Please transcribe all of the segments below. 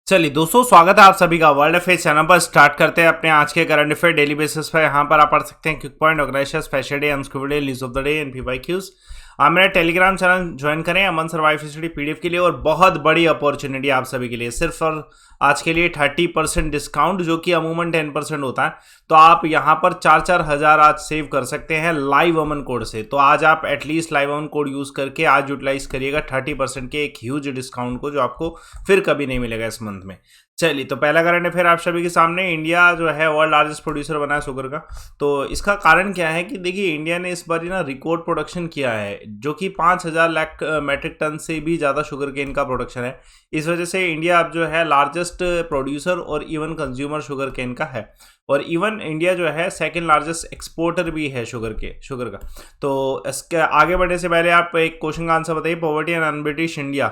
चलिए दोस्तों, स्वागत है आप सभी का वर्ल्ड अफेयर चैनल पर। स्टार्ट करते हैं अपने आज के करंट अफेयर डेली बेसिस पर। यहाँ पर आप पढ़ सकते हैं quick point, organisation, special day, unscripted news of the day and PYQs. आप मेरा टेलीग्राम चैनल ज्वाइन करें अमन सर्वाइव स्टडी पीडीएफ के लिए। और बहुत बड़ी अपॉर्चुनिटी आप सभी के लिए, सिर्फ और आज के लिए 30% डिस्काउंट, जो कि अमूमन 10% होता है। तो आप यहाँ पर 4-4 हज़ार आज सेव कर सकते हैं लाइव अमन कोड से। तो आज आप एटलीस्ट लाइव अमन कोड यूज़ करके आज यूटिलाइज करिएगा 30% के एक ह्यूज डिस्काउंट को, जो आपको फिर कभी नहीं मिलेगा इस मंथ में। चलिए, तो पहला करंट अफेयर आप सभी के सामने। इंडिया जो है वर्ल्ड लार्जेस्ट प्रोड्यूसर बना है शुगर का। तो इसका कारण क्या है कि देखिए, इंडिया ने इस बार ना रिकॉर्ड प्रोडक्शन किया है, जो कि 5,000 लाख मेट्रिक टन से भी ज़्यादा शुगर केन का प्रोडक्शन है। इस वजह से इंडिया अब जो है लार्जेस्ट प्रोड्यूसर और इवन कंज्यूमर शुगर केन का है। और इवन इंडिया जो है सेकंड लार्जेस्ट एक्सपोर्टर भी है शुगर का। तो इसके आगे बढ़ने से पहले आप एक क्वेश्चन का आंसर बताइए। पॉवर्टी एंड अनब्रिटिश इंडिया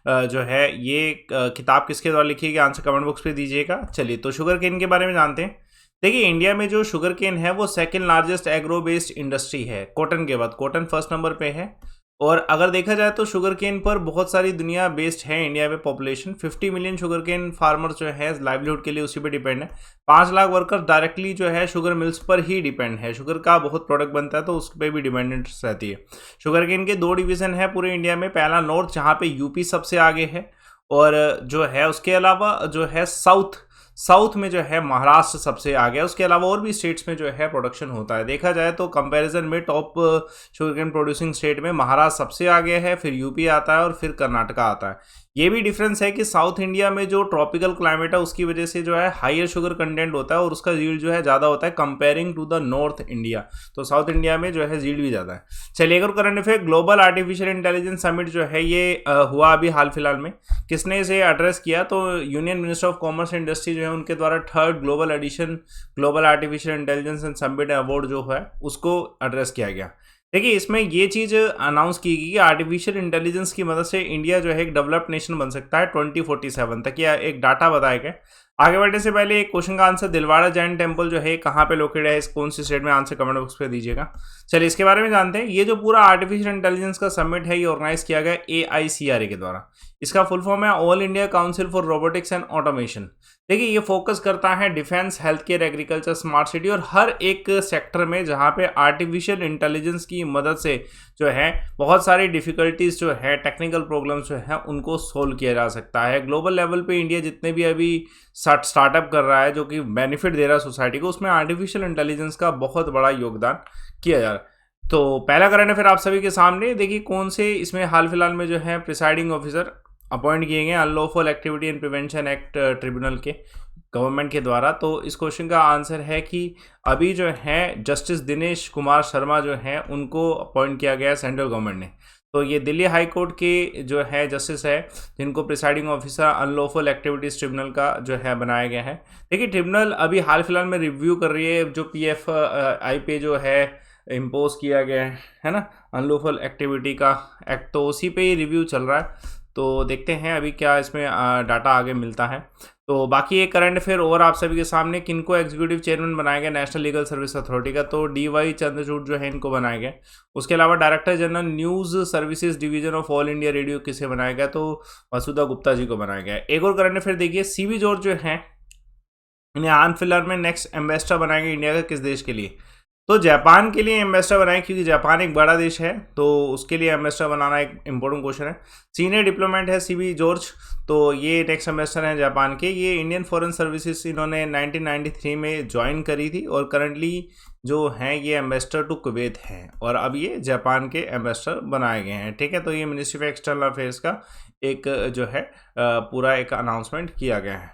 जो है ये किताब किसके द्वारा लिखी है? आंसर कमेंट बॉक्स पे दीजिएगा। चलिए, तो शुगर केन के बारे में जानते हैं। देखिए, इंडिया में जो शुगर केन है वो second largest agro based industry है। कॉटन के बाद कॉटन फर्स्ट नंबर पे है। और अगर देखा जाए तो शुगर केन पर बहुत सारी दुनिया बेस्ड है। इंडिया में population 50 million sugar cane farmer जो है लाइवलीहुड के लिए उसी पे डिपेंड है। 5 लाख वर्कर डायरेक्टली जो है शुगर मिल्स पर ही डिपेंड है। शुगर का बहुत प्रोडक्ट बनता है तो उस पर भी डिपेंडेंट रहती है। शुगर केन के 2 डिवीजन है पूरे इंडिया में। पहला नॉर्थ, जहाँ पे यूपी सबसे आगे है, और जो है उसके अलावा जो है साउथ में जो है महाराष्ट्र सबसे आगे है। उसके अलावा और भी स्टेट्स में जो है प्रोडक्शन होता है। देखा जाए तो कंपैरिजन में टॉप शुगरकेन प्रोड्यूसिंग स्टेट में महाराष्ट्र सबसे आगे है, फिर यूपी आता है और फिर कर्नाटका आता है। ये भी डिफरेंस है कि साउथ इंडिया में जो ट्रॉपिकल क्लाइमेट है उसकी वजह से जो है हायर शुगर कंटेंट होता है और उसका यील्ड जो है ज़्यादा होता है comparing to the north India. तो साउथ इंडिया में जो है यील्ड भी ज़्यादा है। चलिए, अगर current affair, global artificial intelligence summit जो है ये हुआ अभी हाल फिलहाल में। किसने इसे एड्रेस किया? तो union minister of commerce and industry जो है उनके द्वारा third global edition global artificial intelligence and summit award जो है उसको एड्रेस किया गया। देखिए, इसमें ये चीज़ अनाउंस की गई कि आर्टिफिशियल इंटेलिजेंस की मदद से इंडिया जो है एक डेवलप्ड नेशन बन सकता है 2047 तक। यह एक डाटा बताया गया। आगे बढ़ने से पहले एक क्वेश्चन का आंसर, दिलवाड़ा जैन टेम्पल जो है कहाँ पे लोकेटेड है, इस कौन सी स्टेट में? आंसर कमेंट बॉक्स पे दीजिएगा। चलिए, इसके बारे में जानते हैं। ये जो पूरा आर्टिफिशियल इंटेलिजेंस का समिट है ये ऑर्गेनाइज किया गया AICRA के द्वारा। इसका फुल फॉर्म है all India council for robotics and automation. देखिए, ये फोकस करता है defence, health care, agriculture, smart city और हर एक सेक्टर में जहाँ पे आर्टिफिशियल इंटेलिजेंस की मदद से जो है बहुत सारी डिफिकल्टीज जो है, टेक्निकल प्रॉब्लम्स जो है उनको सोल्व किया जा सकता है। ग्लोबल लेवल पे इंडिया जितने भी अभी स्टार्टअप कर रहा है जो कि बेनिफिट दे रहा है सोसाइटी को, उसमें आर्टिफिशियल इंटेलिजेंस का बहुत बड़ा योगदान किया जा रहा है। तो पहला करंट अफेयर आप सभी के सामने। देखिए, कौन से इसमें हाल फिलहाल में जो है प्रिसाइडिंग ऑफिसर अपॉइंट किए गए unlawful activity and prevention act tribunal के गवर्नमेंट के द्वारा। तो इस क्वेश्चन का आंसर है कि अभी जो है जस्टिस दिनेश कुमार शर्मा जो हैं उनको अपॉइंट किया गया है सेंट्रल गवर्नमेंट ने। तो ये दिल्ली हाई कोर्ट के जो है जस्टिस है जिनको presiding officer unlawful activities tribunal का जो है बनाया गया है। देखिए, ट्रिब्यूनल अभी हाल फिलहाल में रिव्यू कर रही है जो PFI पे जो है इम्पोज किया गया है ना, अनलॉफुल एक्टिविटी का एक्ट, तो उसी पे ही रिव्यू चल रहा है। तो देखते हैं अभी क्या इसमें डाटा आगे मिलता है। तो बाकी एक करंट अफेयर और आप सभी के सामने, किनको एग्जीक्यूटिव चेयरमैन बनाया गया नेशनल लीगल सर्विस अथॉरिटी का? तो DY चंद्रचूड़ जो है इनको बनाया गया। उसके अलावा director general news services division of all India radio किसे बनाया गया? तो वसुधा गुप्ता जी को बनाया गया। एक और करंट अफेयर देखिए, CB जॉर्ज जो है इन्हें हाल फिलहाल में नेक्स्ट एम्बेसडर बनाएंगे इंडिया का, किस देश के लिए? तो जापान के लिए एम्बेसडर बनाए, क्योंकि जापान एक बड़ा देश है तो उसके लिए एम्बेसडर बनाना एक इंपॉर्टेंट क्वेश्चन है। सीनियर डिप्लोमेट है CB जॉर्ज, तो ये नेक्स्ट एम्बेसडर हैं जापान के। ये इंडियन फॉरेन सर्विसेज इन्होंने 1993 में ज्वाइन करी थी और करंटली जो हैं ये एम्बेसडर टू कुवैत हैं और अब ये जापान के एम्बेसडर बनाए गए हैं। ठीक है, तो ये मिनिस्ट्री ऑफ एक्सटर्नल अफेयर्स का एक जो है पूरा एक अनाउंसमेंट किया गया है।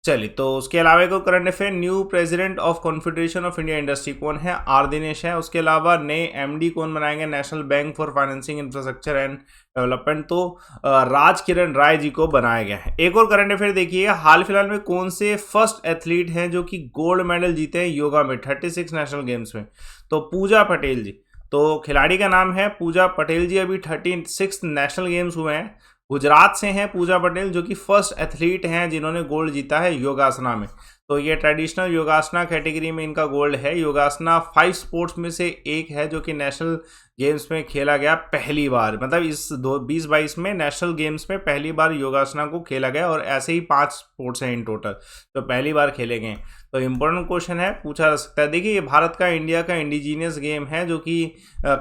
चलिए, तो उसके अलावा एक current affair, new president of confederation of India industry कौन है? R दिनेश है। उसके अलावा नए MD कौन बनाएंगे national bank for financing infrastructure and development? तो राज किरण राय जी को बनाया गया है। एक और करंट अफेयर देखिए, हाल फिलहाल में कौन से फर्स्ट एथलीट हैं जो कि गोल्ड मेडल जीते हैं योगा में 36 नेशनल गेम्स में? तो पूजा पटेल जी। तो खिलाड़ी का नाम है पूजा पटेल जी। अभी 36 नेशनल गेम्स हुए हैं गुजरात से हैं पूजा पटेल, जो कि फर्स्ट एथलीट हैं जिन्होंने गोल्ड जीता है योगासना में। तो ये ट्रेडिशनल योगासना कैटेगरी में इनका गोल्ड है। योगासना 5 स्पोर्ट्स में से एक है जो कि नेशनल गेम्स में खेला गया पहली बार, मतलब इस 2022 में नेशनल गेम्स में पहली बार योगासना को खेला गया, और ऐसे ही 5 स्पोर्ट्स हैं इन टोटल तो पहली बार खेले गए। तो इम्पोर्टेंट क्वेश्चन है, पूछा जा सकता है। देखिए ये भारत का, इंडिया का इंडिजीनियस गेम है जो कि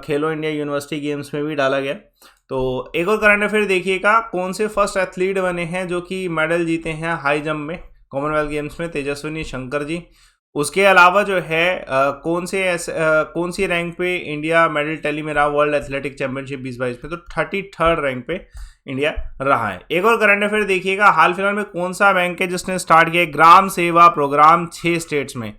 खेलो इंडिया यूनिवर्सिटी गेम्स में भी डाला गया। तो एक और करंट अफेयर देखिएगा, कौन से फर्स्ट एथलीट बने हैं जो कि मेडल जीते हैं हाई जंप में कॉमनवेल्थ गेम्स में? तेजस्विनी शंकर जी। उसके अलावा जो है कौन सी रैंक पे इंडिया मेडल टैली में रहा वर्ल्ड एथलेटिक चैंपियनशिप 2022 में? तो 33rd रैंक पे इंडिया रहा है। एक और करंट अफेयर देखिएगा, हाल फिलहाल में कौन सा बैंक है जिसने स्टार्ट किया ग्राम सेवा प्रोग्राम 6 स्टेट्स में?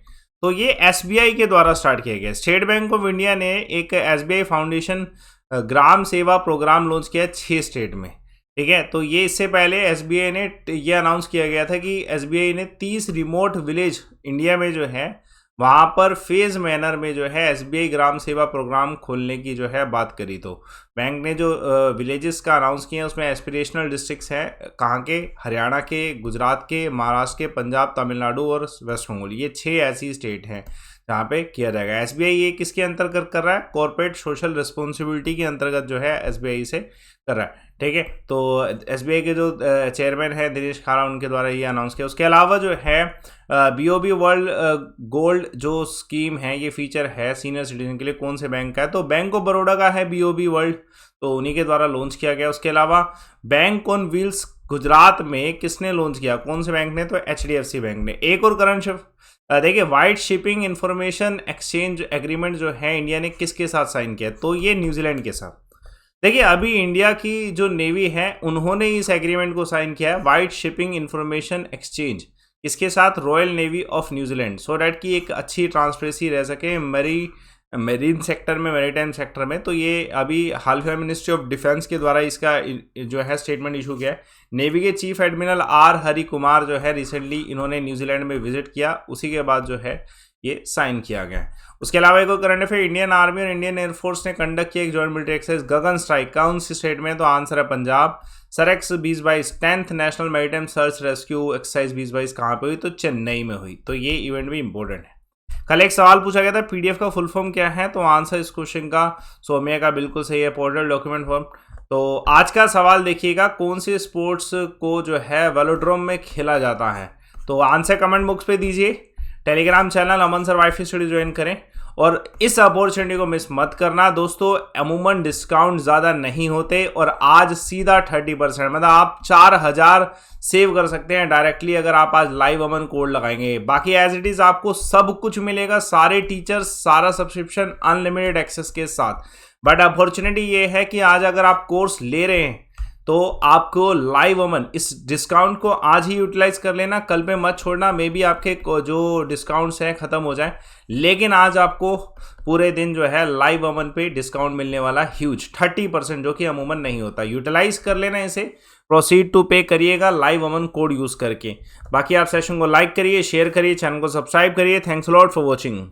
तो ये एसबीआई के द्वारा स्टार्ट किया गया। स्टेट बैंक ऑफ इंडिया ने एक एसबीआई फाउंडेशन ग्राम सेवा प्रोग्राम लॉन्च किया 6 स्टेट में, ठीक है। तो ये इससे पहले एसबीआई ने ये अनाउंस किया गया था कि एसबीआई ने 30 रिमोट विलेज इंडिया में जो है वहाँ पर फेज मैनर में जो है एसबीआई ग्राम सेवा प्रोग्राम खोलने की जो है बात करी। तो बैंक ने जो विलेजेस का अनाउंस किया उसमें एस्पिरेशनल डिस्ट्रिक्ट्स हैं, कहाँ के? हरियाणा के, गुजरात के, महाराष्ट्र के, पंजाब, तमिलनाडु और वेस्ट बंगाल। ये 6 ऐसी स्टेट हैं जहाँ पे किया जाएगा। एसबीआई ये किसके अंतर्गत कर रहा है? कॉर्पोरेट सोशल रिस्पॉन्सिबिलिटी के अंतर्गत जो है एसबीआई से कर रहा है, ठीक है। तो एसबीआई के जो चेयरमैन है दिनेश खारा, उनके द्वारा ये अनाउंस किया। उसके अलावा जो है बीओबी वर्ल्ड गोल्ड जो स्कीम है, ये फीचर है सीनियर सिटीजन के लिए, कौन से बैंक का है? तो बैंक ऑफ बड़ौदा का है बीओबी वर्ल्ड, तो उन्हीं के द्वारा लॉन्च किया गया। उसके अलावा बैंक ऑन व्हील्स गुजरात में किसने लॉन्च किया, कौन से बैंक ने? तो एचडीएफसी बैंक ने। एक और करंट देखिए, white shipping information exchange agreement जो है इंडिया ने किसके साथ साइन किया? तो ये न्यूजीलैंड के साथ। देखिए अभी इंडिया की जो नेवी है उन्होंने इस एग्रीमेंट को साइन किया है, वाइट शिपिंग इंफॉर्मेशन एक्सचेंज, इसके साथ royal navy of New Zealand, so that की एक अच्छी ट्रांसपेरेंसी रह सके मेरीन सेक्टर में, मैरीटाइम सेक्टर में। तो ये अभी हाल फिलहाल मिनिस्ट्री ऑफ डिफेंस के द्वारा इसका जो है स्टेटमेंट इशू किया है। नेवी के chief admiral R Hari Kumar जो है रिसेंटली इन्होंने न्यूजीलैंड में विजिट किया, उसी के बाद जो है ये साइन किया गया है। उसके अलावा एक और करंट अफेयर, इंडियन आर्मी और इंडियन एयरफोर्स ने कंडक्ट किया एक joint military exercise Gagan strike, कौन सी स्टेट में? तो आंसर है Punjab. SAREX 2022 10th national maritime search rescue exercise 2022 कहाँ पे हुई? तो चेन्नई में हुई। तो ये इवेंट भी इंपॉर्टेंट है। कल एक सवाल पूछा गया था, पीडीएफ का फुल फॉर्म क्या है? तो आंसर इस क्वेश्चन का सौम्या का बिल्कुल सही है, पोर्टल डॉक्यूमेंट फॉर्म। तो आज का सवाल देखिएगा, कौन से स्पोर्ट्स को जो है वेलोड्रोम में खेला जाता है? तो आंसर कमेंट बॉक्स पे दीजिए। टेलीग्राम चैनल अमन सर वाईफाई स्टडी ज्वाइन करें और इस अपॉर्चुनिटी को मिस मत करना दोस्तों। अमूमन डिस्काउंट ज़्यादा नहीं होते और आज सीधा 30%, मतलब आप 4000 सेव कर सकते हैं डायरेक्टली अगर आप आज लाइव अमन कोड लगाएंगे। बाकी एज इट इज़ आपको सब कुछ मिलेगा, सारे टीचर्स, सारा सब्सक्रिप्शन, अनलिमिटेड एक्सेस के साथ। बट अपॉर्चुनिटी ये है कि आज अगर आप कोर्स ले रहे हैं तो आपको लाइव अमन इस डिस्काउंट को आज ही यूटिलाइज कर लेना, कल पे मत छोड़ना। मे बी आपके जो डिस्काउंट्स हैं ख़त्म हो जाए, लेकिन आज आपको पूरे दिन जो है लाइव अमन पे डिस्काउंट मिलने वाला ह्यूज 30%, जो कि अमूमन नहीं होता। यूटिलाइज कर लेना इसे, प्रोसीड टू पे करिएगा लाइव अमन कोड यूज़ करके। बाकी आप सेशन को लाइक करिए, शेयर करिए, चैनल को सब्सक्राइब करिए। Thanks a lot for watching.